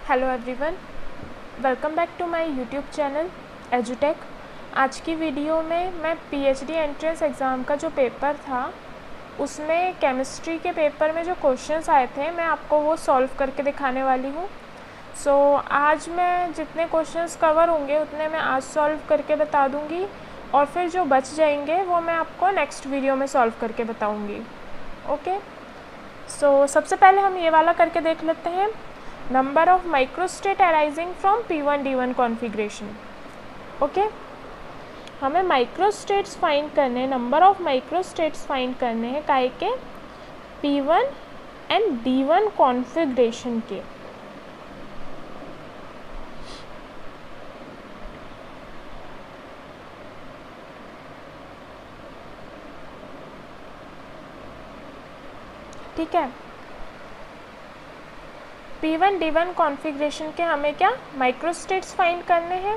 Hello everyone, welcome back to my YouTube channel एजुटेक। आज की वीडियो में मैं पीएचडी एंट्रेंस एग्ज़ाम का जो पेपर था उसमें केमिस्ट्री के पेपर में जो क्वेश्चंस आए थे मैं आपको वो सॉल्व करके दिखाने वाली हूँ। आज मैं जितने क्वेश्चंस कवर होंगे उतने मैं आज सॉल्व करके बता दूँगी और फिर जो बच जाएंगे वो मैं आपको नेक्स्ट वीडियो में सॉल्व करके बताऊँगी। ओके, सबसे पहले हम ये वाला करके देख लेते हैं। Number of microstate arising from P1 D1 configuration. Okay, हमें माइक्रोस्टेट्स फाइंड करने हैं, नंबर ऑफ माइक्रोस्टेट्स फाइंड करने हैं काहे के P1 एंड D1 कॉन्फ़िगरेशन के। ठीक है, P1 D1 कॉन्फ़िगरेशन के हमें क्या माइक्रोस्टेट्स फाइंड करने हैं।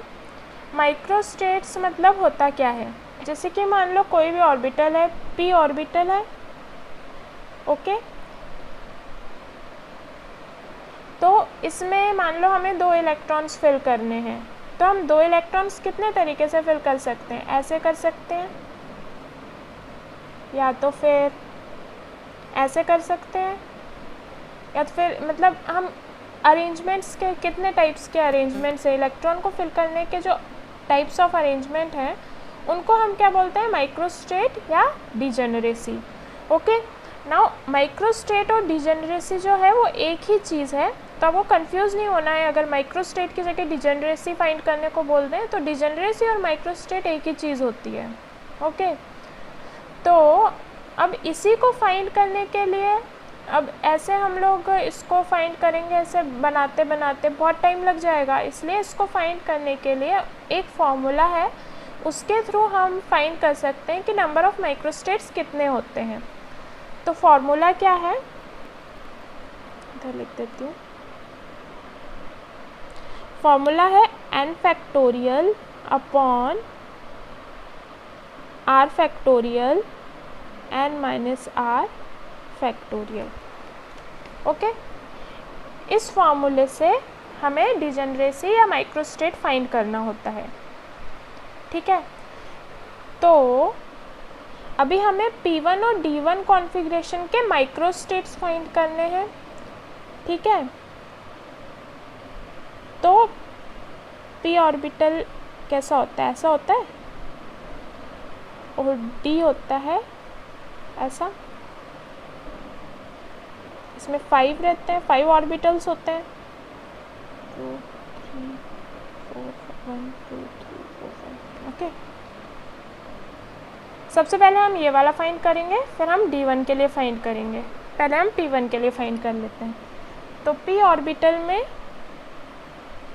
माइक्रोस्टेट्स मतलब होता क्या है, जैसे कि मान लो कोई भी ऑर्बिटल है, p ऑर्बिटल है। ओके, तो इसमें मान लो हमें 2 इलेक्ट्रॉन्स फिल करने हैं, तो हम 2 इलेक्ट्रॉन्स कितने तरीके से फिल कर सकते हैं, ऐसे कर सकते हैं या तो फिर ऐसे कर सकते हैं, या तो फिर मतलब हम अरेंजमेंट्स के कितने टाइप्स के अरेंजमेंट्स है, इलेक्ट्रॉन को फिल करने के जो टाइप्स ऑफ अरेंजमेंट हैं उनको हम क्या बोलते हैं, माइक्रोस्टेट या डिजेनरेसी। ओके, नाउ माइक्रोस्टेट और डिजेनरेसी जो है वो एक ही चीज़ है, तो आपको कंफ्यूज नहीं होना है। अगर माइक्रोस्टेट की जगह डिजेनरेसी फाइंड करने को बोल दें तो डिजेनरेसी और माइक्रोस्टेट एक ही चीज़ होती है। ओके, तो अब इसी को फाइंड करने के लिए अब ऐसे हम लोग इसको फाइंड करेंगे, ऐसे बनाते बनाते बहुत टाइम लग जाएगा, इसलिए इसको फाइंड करने के लिए एक फॉर्मूला है, उसके थ्रू हम फाइंड कर सकते हैं कि नंबर ऑफ माइक्रोस्टेट्स कितने होते हैं। तो फॉर्मूला क्या है, इधर लिख देती हूँ। फॉर्मूला है n factorial upon r factorial n minus r factorial. Okay, इस फॉर्मूले से हमें डिजेनरेसी या माइक्रोस्टेट फाइंड करना होता है। ठीक है, तो अभी हमें P1 और D1 कॉन्फ़िगरेशन के माइक्रोस्टेट्स फाइंड करने हैं। ठीक है, तो p ऑर्बिटल कैसा होता है, ऐसा होता है, और D होता है ऐसा, इसमें 5 रहते हैं, 5 ऑर्बिटल्स होते हैं। 2 3 4 1 2 3 4 5। ओके, सबसे पहले हम ये वाला फाइंड करेंगे, फिर हम D1 के लिए फाइंड करेंगे। पहले हम P1 के लिए फाइंड कर लेते हैं। तो p ऑर्बिटल में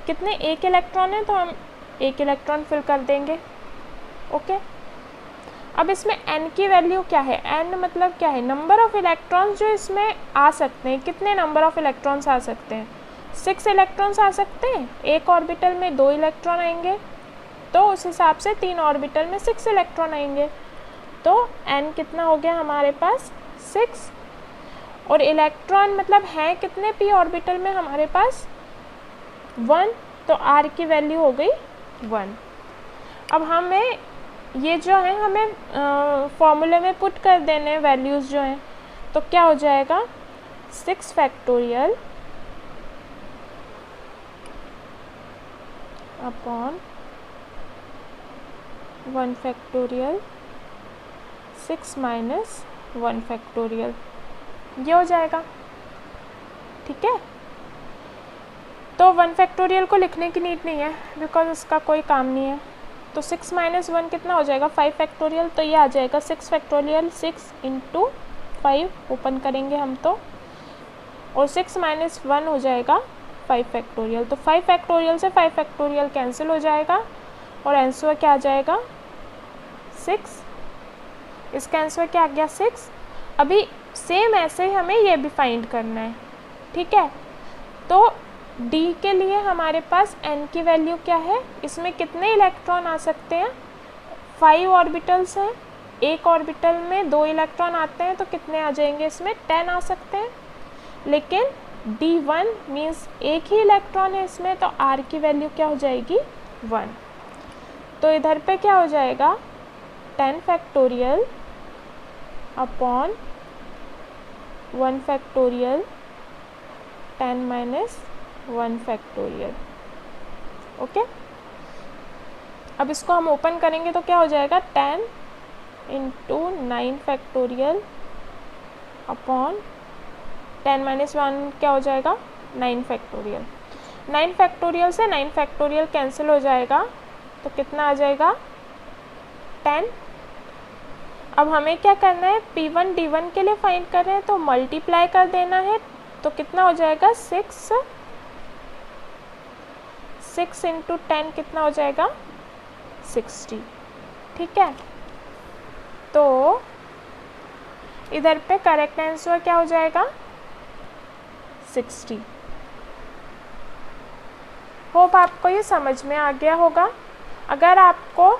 कितने, एक इलेक्ट्रॉन है, तो हम एक इलेक्ट्रॉन फिल कर देंगे। ओके, अब इसमें n की वैल्यू क्या है, n मतलब क्या है, नंबर ऑफ इलेक्ट्रॉन्स जो इसमें आ सकते हैं। कितने नंबर ऑफ इलेक्ट्रॉन्स आ सकते हैं, 6 इलेक्ट्रॉन्स आ सकते हैं। एक ऑर्बिटल में 2 इलेक्ट्रॉन आएंगे, तो उस हिसाब से 3 ऑर्बिटल में 6 इलेक्ट्रॉन आएंगे, तो n कितना हो गया हमारे पास 6। और इलेक्ट्रॉन मतलब हैं कितने p ऑर्बिटल में हमारे पास 1, तो r की वैल्यू हो गई 1। अब हमें ये जो है हमें फॉर्मूले में पुट कर देने वैल्यूज़ जो हैं, तो क्या हो जाएगा 6 factorial upon 1 factorial 6 minus 1 factorial, ये हो जाएगा। ठीक है, तो 1 फैक्टोरियल को लिखने की नीड नहीं है बिकॉज इसका कोई काम नहीं है। तो 6 माइनस 1 कितना हो जाएगा 5 फैक्टोरियल, तो ये आ जाएगा 6 फैक्टोरियल, 6 इंटू 5 ओपन करेंगे हम तो, और 6 माइनस 1 हो जाएगा 5 फैक्टोरियल। तो 5 फैक्टोरियल से 5 फैक्टोरियल कैंसिल हो जाएगा और आंसर क्या आ जाएगा 6। इसका आंसर क्या आ गया 6। अभी सेम ऐसे ही हमें ये भी फाइंड करना है। ठीक है, तो D के लिए हमारे पास n की वैल्यू क्या है, इसमें कितने इलेक्ट्रॉन आ सकते हैं, 5 ऑर्बिटल्स हैं, एक ऑर्बिटल में 2 इलेक्ट्रॉन आते हैं, तो कितने आ जाएंगे इसमें 10 आ सकते हैं। लेकिन D1 मीन्स एक ही इलेक्ट्रॉन है इसमें, तो R की वैल्यू क्या हो जाएगी 1। तो इधर पे क्या हो जाएगा 10 factorial upon 1 factorial 10 minus 1 factorial. Okay, अब इसको हम ओपन करेंगे तो क्या हो जाएगा 10 इंटू 9 फैक्टोरियल अपॉन 10 माइनस 1 क्या हो जाएगा 9 फैक्टोरियल। 9 फैक्टोरियल से 9 फैक्टोरियल कैंसिल हो जाएगा, तो कितना आ जाएगा 10। अब हमें क्या करना है, P1 D1 के लिए फाइंड कर रहे हैं, तो मल्टीप्लाई कर देना है, तो कितना हो जाएगा 6 इंटू 10 कितना हो जाएगा 60। ठीक है, तो इधर पे करेक्ट आंसर क्या हो जाएगा 60। होप आपको ये समझ में आ गया होगा। अगर आपको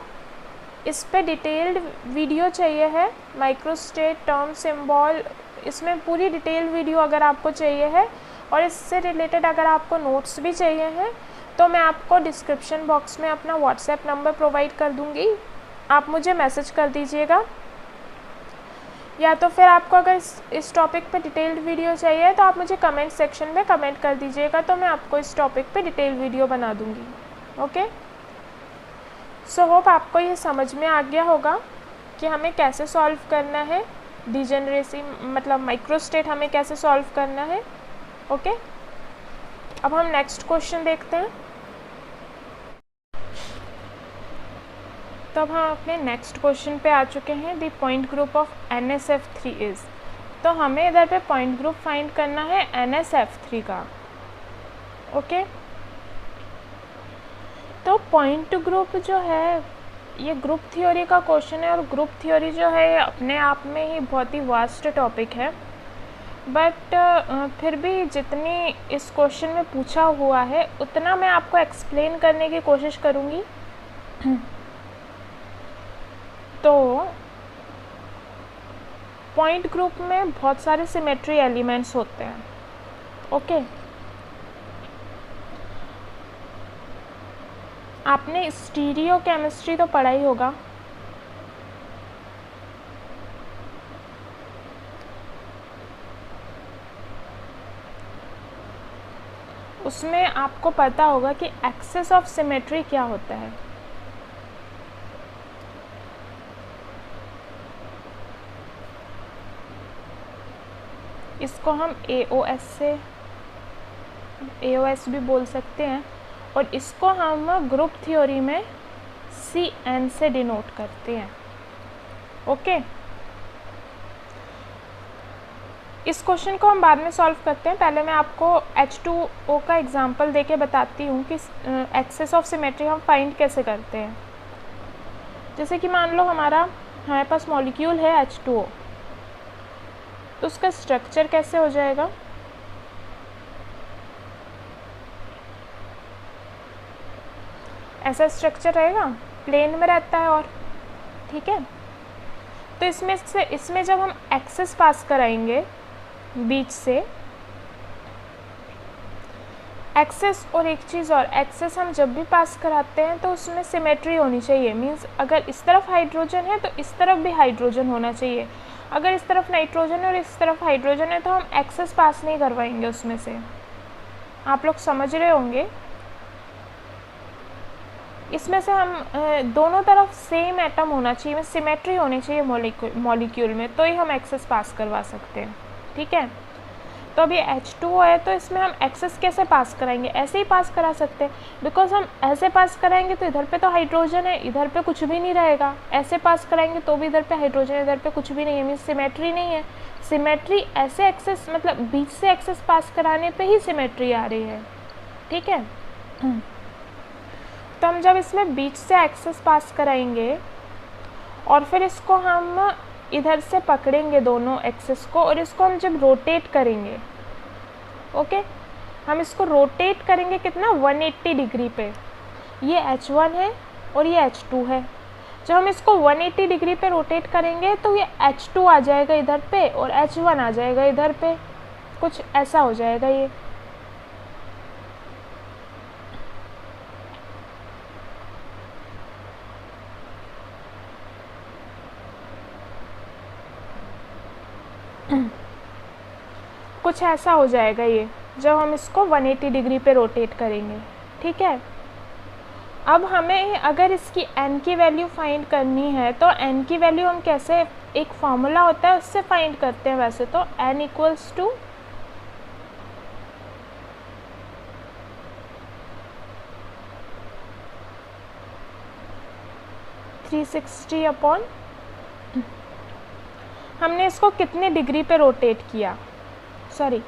इस पे डिटेल्ड वीडियो चाहिए है, माइक्रोस्टेट टर्म सिंबल, इसमें पूरी डिटेल वीडियो अगर आपको चाहिए है और इससे रिलेटेड अगर आपको नोट्स भी चाहिए हैं, तो मैं आपको डिस्क्रिप्शन बॉक्स में अपना व्हाट्सएप नंबर प्रोवाइड कर दूंगी, आप मुझे मैसेज कर दीजिएगा। या तो फिर आपको अगर इस टॉपिक पे डिटेल्ड वीडियो चाहिए तो आप मुझे कमेंट सेक्शन में कमेंट कर दीजिएगा, तो मैं आपको इस टॉपिक पे डिटेल वीडियो बना दूंगी। ओके, सो होप आपको ये समझ में आ गया होगा कि हमें कैसे सॉल्व करना है डिजेनरेसी, मतलब माइक्रोस्टेट हमें कैसे सॉल्व करना है। ओके, अब हम नेक्स्ट क्वेश्चन देखते हैं। तो अब हम अपने नेक्स्ट क्वेश्चन पे आ चुके हैं। The point group of NSF3 is, तो हमें इधर पे पॉइंट ग्रुप फाइंड करना है NSF3 का। ओके, तो पॉइंट ग्रुप जो है ये ग्रुप थ्योरी का क्वेश्चन है, और ग्रुप थ्योरी जो है ये अपने आप में ही बहुत ही वास्ट टॉपिक है, बट फिर भी जितनी इस क्वेश्चन में पूछा हुआ है उतना मैं आपको एक्सप्लेन करने की कोशिश करूँगी। तो पॉइंट ग्रुप में बहुत सारे सिमेट्री एलिमेंट्स होते हैं। ओके, आपने स्टीरियो केमिस्ट्री तो पढ़ा ही होगा। उसमें आपको पता होगा कि एक्सेस ऑफ सिमेट्री क्या होता है। इसको हम AOS भी बोल सकते हैं, और इसको हम ग्रुप थ्योरी में CN से डिनोट करते हैं। ओके, इस क्वेश्चन को हम बाद में सॉल्व करते हैं। पहले मैं आपको H2O का एग्जांपल देके बताती हूँ कि एक्सेस ऑफ सिमेट्री हम फाइंड कैसे करते हैं। जैसे कि मान लो हमारे पास मॉलिक्यूल है H2O, तो उसका स्ट्रक्चर कैसे हो जाएगा। ऐसा स्ट्रक्चर रहेगा, प्लेन में रहता है, और ठीक है। तो इसमें जब हम एक्सेस पास कराएंगे बीच से, एक्सेस और एक चीज़ और, एक्सेस हम जब भी पास कराते हैं तो उसमें सिमेट्री होनी चाहिए। मींस अगर इस तरफ हाइड्रोजन है तो इस तरफ भी हाइड्रोजन होना चाहिए। अगर इस तरफ नाइट्रोजन है और इस तरफ हाइड्रोजन है तो हम एक्सेस पास नहीं करवाएंगे उसमें से। आप लोग समझ रहे होंगे। इसमें से हम दोनों तरफ सेम एटम होना चाहिए, सिमेट्री होनी चाहिए मॉलिक्यूल में, तो ही हम एक्सेस पास करवा सकते हैं। ठीक है, तो अभी H2O है, तो इसमें हम एक्सेस कैसे पास कराएंगे, ऐसे ही पास करा सकते हैं। बिकॉज हम ऐसे पास कराएंगे तो इधर पे तो हाइड्रोजन है, इधर पे कुछ भी नहीं रहेगा। ऐसे पास कराएंगे तो भी इधर पे हाइड्रोजन है, इधर पे कुछ भी नहीं है, मीन्स सिमेट्री नहीं है। सिमेट्री ऐसे एक्सेस, मतलब बीच से एक्सेस पास कराने पे ही सिमेट्री आ रही है। ठीक है, तो हम जब इसमें बीच से एक्सेस पास कराएंगे और फिर इसको हम इधर से पकड़ेंगे दोनों एक्सेस को, और इसको हम जब रोटेट करेंगे, ओके, हम इसको रोटेट करेंगे कितना 180 डिग्री पे। ये H1 है और ये H2 है। जब हम इसको 180 डिग्री पे रोटेट करेंगे तो ये H2 आ जाएगा इधर पे और H1 आ जाएगा इधर पे। कुछ ऐसा हो जाएगा ये। कुछ ऐसा हो जाएगा ये जब हम इसको 180 डिग्री पे रोटेट करेंगे। ठीक है, अब हमें अगर इसकी n की वैल्यू फाइंड करनी है तो n की वैल्यू हम कैसे, एक फार्मूला होता है उससे फाइंड करते हैं वैसे तो। n इक्वल्स टू हमने इसको कितने डिग्री पे रोटेट किया, सॉरी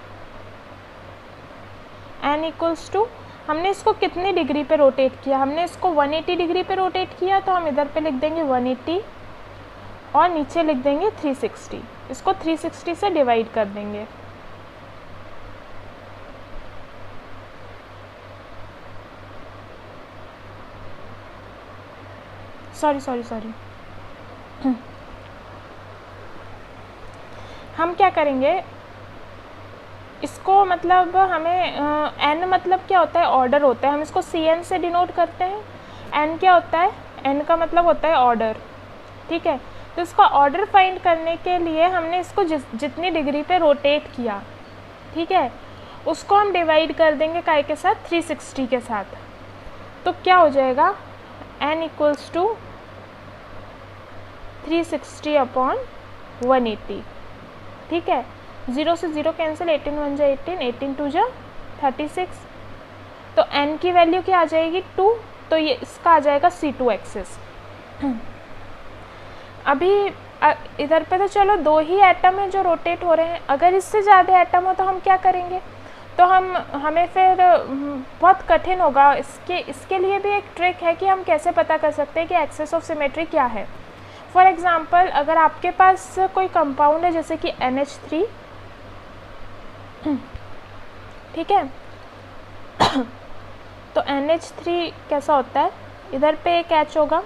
n इक्वल्स टू हमने इसको कितने डिग्री पे रोटेट किया, हमने इसको 180 डिग्री पे रोटेट किया तो हम इधर पे लिख देंगे 180 और नीचे लिख देंगे 360। इसको 360 से डिवाइड कर देंगे। सॉरी हम क्या करेंगे इसको, मतलब हमें n मतलब क्या होता है, ऑर्डर होता है, हम इसको cn से डिनोट करते हैं। n क्या होता है, n का मतलब होता है ऑर्डर। ठीक है, तो इसका ऑर्डर फाइंड करने के लिए हमने इसको जितनी डिग्री पे रोटेट किया, ठीक है, उसको हम डिवाइड कर देंगे काय के साथ, 360 के साथ। तो क्या हो जाएगा, n इक्वल्स टू 360 अपॉन 180। ठीक है, 0 से 0 कैंसिल, 18 1 जा 18, 18 2 जा 36। तो n की वैल्यू क्या आ जाएगी, 2। तो ये इसका आ जाएगा C2 एक्सिस। अभी इधर पे तो चलो 2 ही एटम है जो रोटेट हो रहे हैं, अगर इससे ज़्यादा एटम हो तो हम क्या करेंगे, तो हमें फिर बहुत कठिन होगा। इसके लिए भी एक ट्रिक है कि हम कैसे पता कर सकते हैं कि एक्सेस ऑफ सिमेट्री क्या है। फॉर एग्ज़ाम्पल, अगर आपके पास कोई कंपाउंड है जैसे कि NH3, ठीक है, तो NH3 कैसा होता है, इधर पे एक H होगा,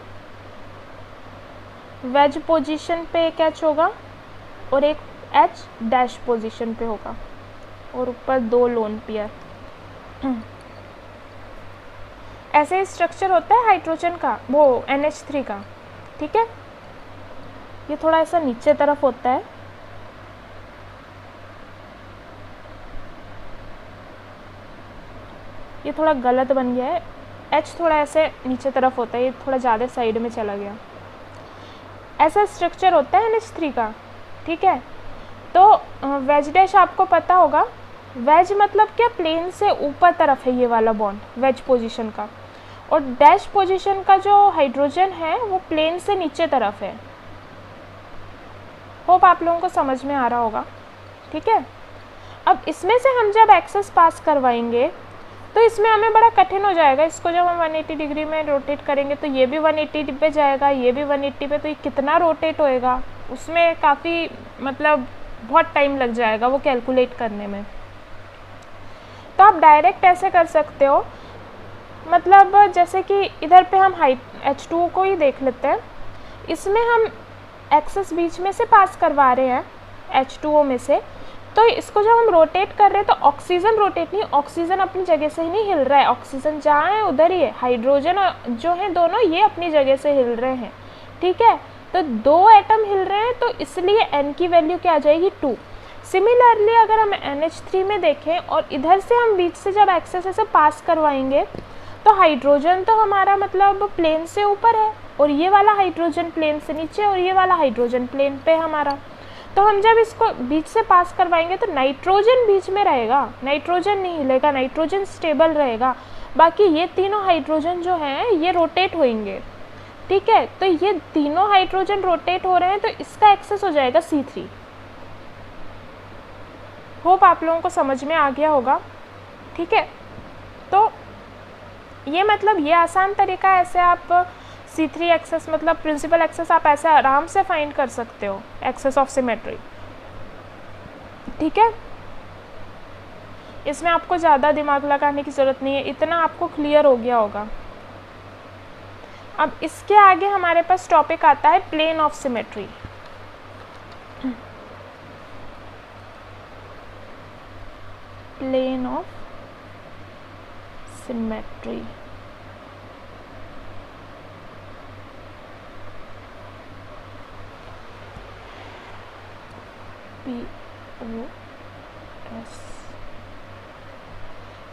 वेज पोजीशन पे एक H होगा और एक H डैश पोजीशन पे होगा और ऊपर 2 लोन पेयर। ऐसे ही स्ट्रक्चर होता है हाइड्रोजन का, वो NH3 का। ठीक है, ये थोड़ा ऐसा नीचे तरफ होता है, ये थोड़ा गलत बन गया है, H थोड़ा ऐसे नीचे तरफ होता है, ये थोड़ा ज़्यादा साइड में चला गया। ऐसा स्ट्रक्चर होता है NH3 का। ठीक है, तो वेज डैश आपको पता होगा, वेज मतलब क्या, प्लेन से ऊपर तरफ है ये वाला बॉन्ड, वेज पोजीशन का, और डैश पोजीशन का जो हाइड्रोजन है वो प्लेन से नीचे तरफ है। होप आप लोगों को समझ में आ रहा होगा। ठीक है, अब इसमें से हम जब एक्सेस पास करवाएंगे तो इसमें हमें बड़ा कठिन हो जाएगा। इसको जब हम 180 डिग्री में रोटेट करेंगे तो ये भी 180 पे जाएगा, ये भी 180 पे, तो ये कितना रोटेट होएगा, उसमें काफ़ी मतलब बहुत टाइम लग जाएगा वो कैलकुलेट करने में। तो आप डायरेक्ट ऐसे कर सकते हो, मतलब जैसे कि इधर पे हम H2O को ही देख लेते हैं, इसमें हम एक्सेस बीच में से पास करवा रहे हैं H2O में से, तो इसको जब हम रोटेट कर रहे हैं तो ऑक्सीजन रोटेट नहीं, ऑक्सीजन अपनी जगह से ही नहीं हिल रहा है, ऑक्सीजन जहाँ है उधर ही है, हाइड्रोजन जो है दोनों ये अपनी जगह से हिल रहे हैं। ठीक है, तो 2 एटम हिल रहे हैं, तो इसलिए n की वैल्यू क्या आ जाएगी, 2। सिमिलरली अगर हम NH3 में देखें और इधर से हम बीच से जब एक्सेस ऐसे पास करवाएंगे तो हाइड्रोजन तो हमारा मतलब प्लेन से ऊपर है और ये वाला हाइड्रोजन प्लेन से नीचे और ये वाला हाइड्रोजन प्लेन पे हमारा। तो हम जब इसको बीच से पास करवाएंगे तो नाइट्रोजन बीच में रहेगा, नाइट्रोजन नहीं हिलेगा, नाइट्रोजन स्टेबल रहेगा, बाकी ये तीनों हाइड्रोजन जो हैं ये रोटेट होंगे। ठीक है, तो ये तीनों हाइड्रोजन रोटेट हो रहे हैं तो इसका एक्सेस हो जाएगा C3। होप आप लोगों को समझ में आ गया होगा। ठीक है, तो ये मतलब ये आसान तरीका है, ऐसे आप C3 एक्सेस मतलब प्रिंसिपल एक्सेस आप ऐसे आराम से फाइंड कर सकते हो, एक्सेस ऑफ सिमेट्री। ठीक है, इसमें आपको ज़्यादा दिमाग लगाने की ज़रूरत नहीं है, इतना आपको क्लियर हो गया होगा। अब इसके आगे हमारे पास टॉपिक आता है plane of symmetry. Plane of symmetry. POS,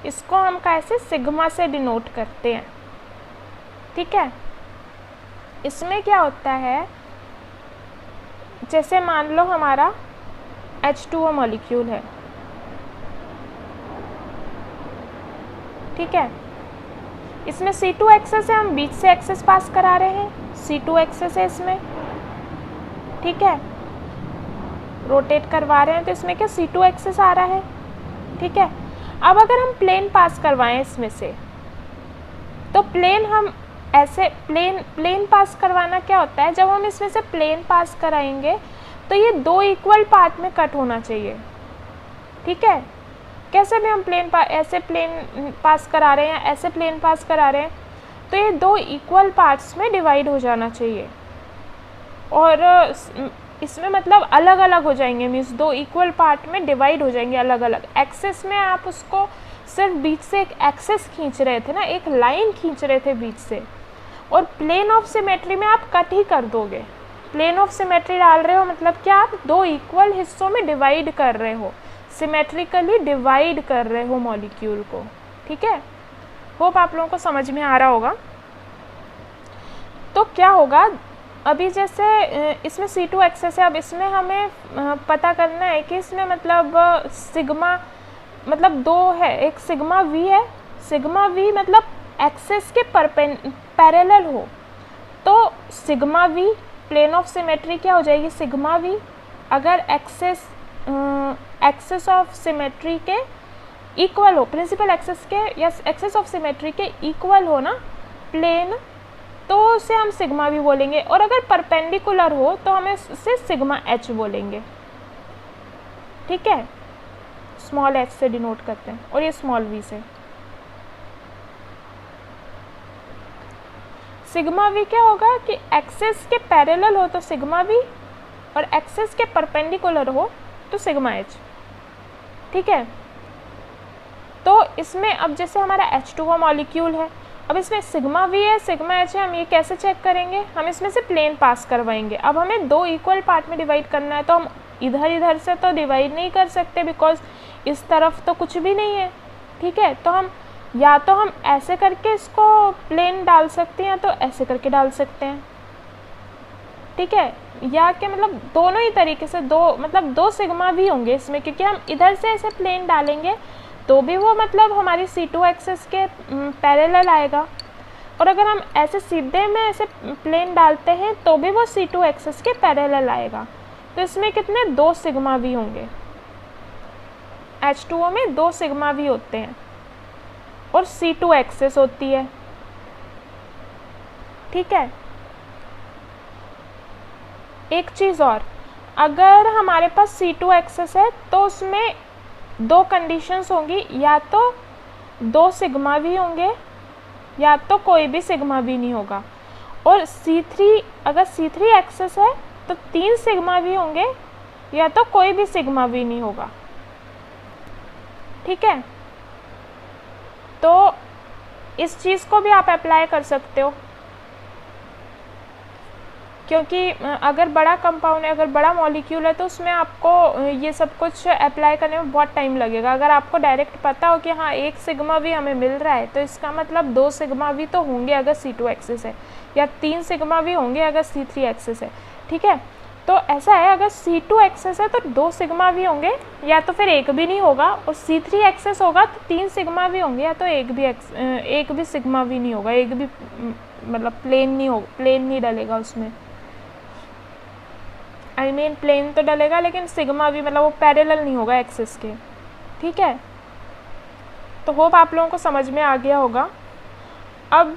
इसको हम कैसे सिग्मा से डिनोट करते हैं। ठीक है, इसमें क्या होता है, जैसे मान लो हमारा H2O मॉलिक्यूल है, ठीक है, इसमें C2 एक्सेस है, हम बीच से एक्सेस पास करा रहे हैं, C2 एक्सेस है इसमें, ठीक है, रोटेट करवा रहे हैं तो इसमें क्या C2 एक्सेस आ रहा है, ठीक है। अब अगर हम प्लेन पास करवाएं इसमें से, तो प्लेन हम ऐसे प्लेन पास करवाना क्या होता है, जब हम इसमें से प्लेन पास कराएंगे तो ये दो इक्वल पार्ट में कट होना चाहिए, ठीक है। कैसे भी हम ऐसे प्लेन पास करा रहे हैं, ऐसे प्लेन पास करा रहे हैं, तो ये दो इक्वल पार्ट्स में डिवाइड हो जाना चाहिए, और इसमें मतलब अलग अलग हो जाएंगे, मीन्स दो इक्वल पार्ट में डिवाइड हो जाएंगे अलग अलग। एक्सेस में आप उसको सिर्फ बीच से एक एक्सेस खींच रहे थे ना, एक लाइन खींच रहे थे बीच से, और प्लेन ऑफ सिमेट्री में आप कट ही कर दोगे। प्लेन ऑफ सिमेट्री डाल रहे हो मतलब क्या, आप दो इक्वल हिस्सों में डिवाइड कर रहे हो, सिमेट्रिकली डिवाइड कर रहे हो मॉलिक्यूल को, ठीक है। होप आप लोगों को समझ में आ रहा होगा। तो क्या होगा, अभी जैसे इसमें C2 एक्सेस है, अब इसमें हमें पता करना है कि इसमें मतलब सिग्मा मतलब दो है, एक सिग्मा V है, सिग्मा V मतलब एक्सेस के पैरेलल हो, तो sigma V plane of symmetry क्या हो जाएगी, सिग्मा V। अगर एक्सेस ऑफ सिमेट्री के इक्वल हो, प्रिंसिपल एक्सेस के या एक्सेस ऑफ सिमेट्री के इक्वल हो ना प्लेन, तो उसे हम सिग्मा भी बोलेंगे, और अगर परपेंडिकुलर हो तो हमें उसे सिग्मा H बोलेंगे, ठीक है। स्मॉल h से डिनोट करते हैं और ये स्मॉल v से। सिग्मा v क्या होगा कि एक्सेस के पैरेलल हो तो सिग्मा v, और एक्सेस के परपेंडिकुलर हो तो सिग्मा h, ठीक है। तो इसमें अब जैसे हमारा H2O मॉलिक्यूल है, अब इसमें सिग्मा V है, सिग्मा H है, हम ये कैसे चेक करेंगे, हम इसमें से प्लेन पास करवाएंगे। अब हमें दो इक्वल पार्ट में डिवाइड करना है, तो हम इधर से तो डिवाइड नहीं कर सकते, बिकॉज इस तरफ तो कुछ भी नहीं है, ठीक है। तो हम या तो हम ऐसे करके इसको प्लेन डाल सकते हैं, या तो ऐसे करके डाल सकते हैं, ठीक है। या कि मतलब दोनों ही तरीके से दो सिग्मा V होंगे इसमें, क्योंकि हम इधर से ऐसे प्लेन डालेंगे तो भी वो मतलब हमारी C2 एक्सेस के पैरेलल आएगा, और अगर हम ऐसे सीधे में ऐसे प्लेन डालते हैं तो भी वो C2 एक्सेस के पैरेलल आएगा। तो इसमें कितने, दो सिग्मा V होंगे, H2O में दो सिग्मा V होते हैं, और C2 एक्सेस होती है, ठीक है। एक चीज़ और, अगर हमारे पास C2 एक्सेस है तो उसमें दो कंडीशंस होंगी, या तो दो सिग्मा V होंगे या तो कोई भी सिग्मा V नहीं होगा, और अगर C3 एक्सेस है तो तीन सिग्मा V होंगे या तो कोई भी सिग्मा V नहीं होगा, ठीक है। तो इस चीज़ को भी आप अप्लाई कर सकते हो, क्योंकि अगर बड़ा कंपाउंड है, अगर बड़ा मॉलिक्यूल है, तो उसमें आपको ये सब कुछ अप्लाई करने में बहुत टाइम लगेगा। अगर आपको डायरेक्ट पता हो कि हाँ एक सिग्मा V हमें मिल रहा है, तो इसका मतलब दो सिग्मा V तो होंगे अगर C2 एक्सेस है, या तीन सिग्मा V होंगे अगर C3 एक्सेस है, ठीक है। तो ऐसा है, अगर C2 एक्सेस है तो दो सिग्मा V होंगे, या तो फिर एक भी नहीं होगा, और C3 एक्सेस होगा तो तीन सिग्मा V होंगे, या तो एक भी सिग्मा V नहीं होगा, एक भी मतलब प्लेन नहीं डलेगा उसमें। प्लेन तो डलेगा, लेकिन सिग्मा V मतलब वो पैरेलल नहीं होगा एक्सेस के, ठीक है। तो होप आप लोगों को समझ में आ गया होगा। अब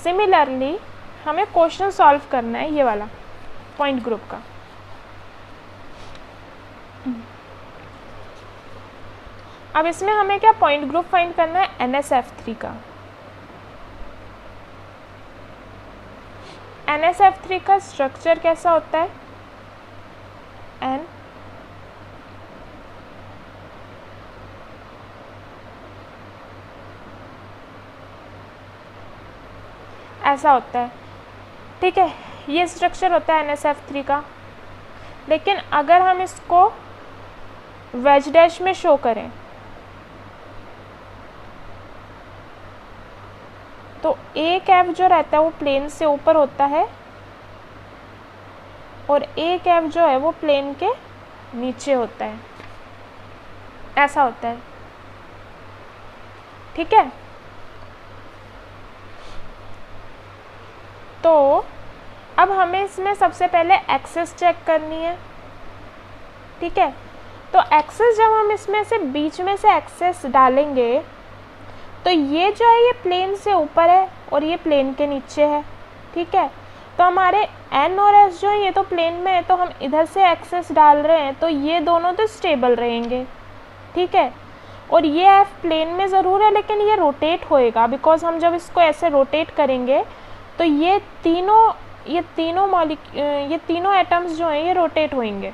सिमिलरली हमें क्वेश्चन सॉल्व करना है ये वाला पॉइंट ग्रुप का। अब इसमें हमें क्या पॉइंट ग्रुप फाइंड करना है, NSF3 का। NSF3 का स्ट्रक्चर कैसा होता है, N ऐसा होता है, ठीक है। ये स्ट्रक्चर होता है NSF3 का। लेकिन अगर हम इसको वेज डैश में शो करें तो एक F जो रहता है वो प्लेन से ऊपर होता है और एक F जो है वो प्लेन के नीचे होता है, ऐसा होता है, ठीक है। तो अब हमें इसमें सबसे पहले एक्सेस चेक करनी है, ठीक है। तो एक्सेस जब हम इसमें से बीच में से एक्सेस डालेंगे तो ये जो है ये प्लेन से ऊपर है और ये प्लेन के नीचे है, ठीक है। तो हमारे N और S जो है ये तो प्लेन में है, तो हम इधर से एक्सेस डाल रहे हैं तो ये दोनों तो स्टेबल रहेंगे, ठीक है। और ये F प्लेन में ज़रूर है लेकिन ये रोटेट होएगा, बिकॉज हम जब इसको ऐसे रोटेट करेंगे तो ये तीनों एटम्स जो हैं ये रोटेट होंगे,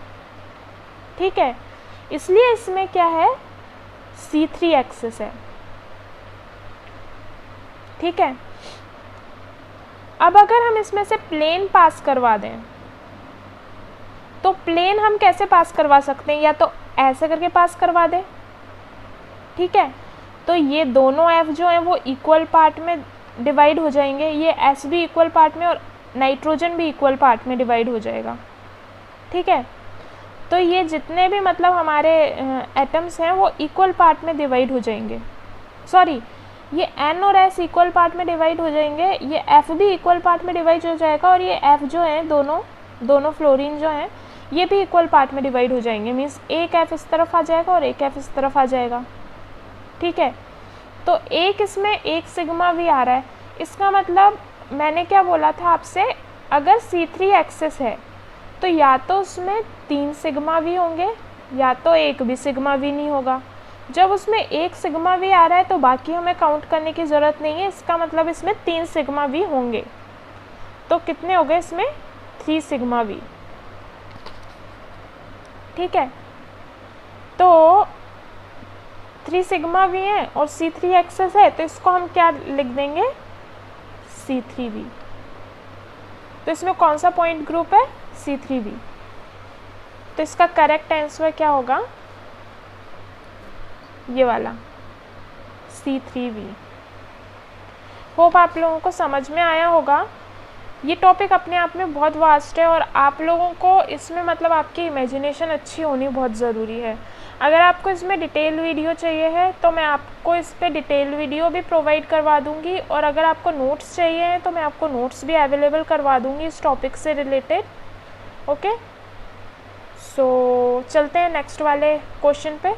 ठीक है। इसलिए इसमें क्या है, C3 एक्सेस है, ठीक है। अब अगर हम इसमें से प्लेन पास करवा दें तो प्लेन हम कैसे पास करवा सकते हैं, या तो ऐसे करके पास करवा दें, ठीक है। तो ये दोनों F जो हैं वो इक्वल पार्ट में डिवाइड हो जाएंगे, ये S भी इक्वल पार्ट में और नाइट्रोजन भी इक्वल पार्ट में डिवाइड हो जाएगा, ठीक है। तो ये जितने भी मतलब हमारे एटम्स हैं वो इक्वल पार्ट में डिवाइड हो जाएंगे, सॉरी ये N और S इक्वल पार्ट में डिवाइड हो जाएंगे, ये F भी इक्वल पार्ट में डिवाइड हो जाएगा और ये F जो है दोनों फ्लोरीन जो हैं ये भी इक्वल पार्ट में डिवाइड हो जाएंगे। मीन्स एक F इस तरफ आ जाएगा और एक F इस तरफ आ जाएगा, ठीक है। तो एक इसमें एक सिग्मा भी आ रहा है, इसका मतलब मैंने क्या बोला था आपसे, अगर C3 एक्सेस है तो या तो उसमें 3 सिग्मा भी होंगे या तो एक भी सिग्मा भी नहीं होगा। जब उसमें एक सिग्मा भी आ रहा है तो बाकी हमें काउंट करने की ज़रूरत नहीं है, इसका मतलब इसमें 3 सिग्मा भी होंगे। तो कितने हो गए इसमें, 3 सिग्मा भी, ठीक है। तो 3 सिग्मा भी हैं और C3 एक्सेस है तो इसको हम क्या लिख देंगे, C3b। तो इसमें कौन सा पॉइंट ग्रुप है, C3b। तो इसका करेक्ट आंसर क्या होगा, ये वाला C3b। होप आप लोगों को समझ में आया होगा। ये टॉपिक अपने आप में बहुत वास्ट है और आप लोगों को इसमें मतलब आपकी इमेजिनेशन अच्छी होनी बहुत ज़रूरी है। अगर आपको इसमें डिटेल वीडियो चाहिए है तो मैं आपको इस पर डिटेल वीडियो भी प्रोवाइड करवा दूंगी, और अगर आपको नोट्स चाहिए हैं तो मैं आपको नोट्स भी अवेलेबल करवा दूंगी इस टॉपिक से रिलेटेड। ओके, सो चलते हैं नेक्स्ट वाले क्वेश्चन पे।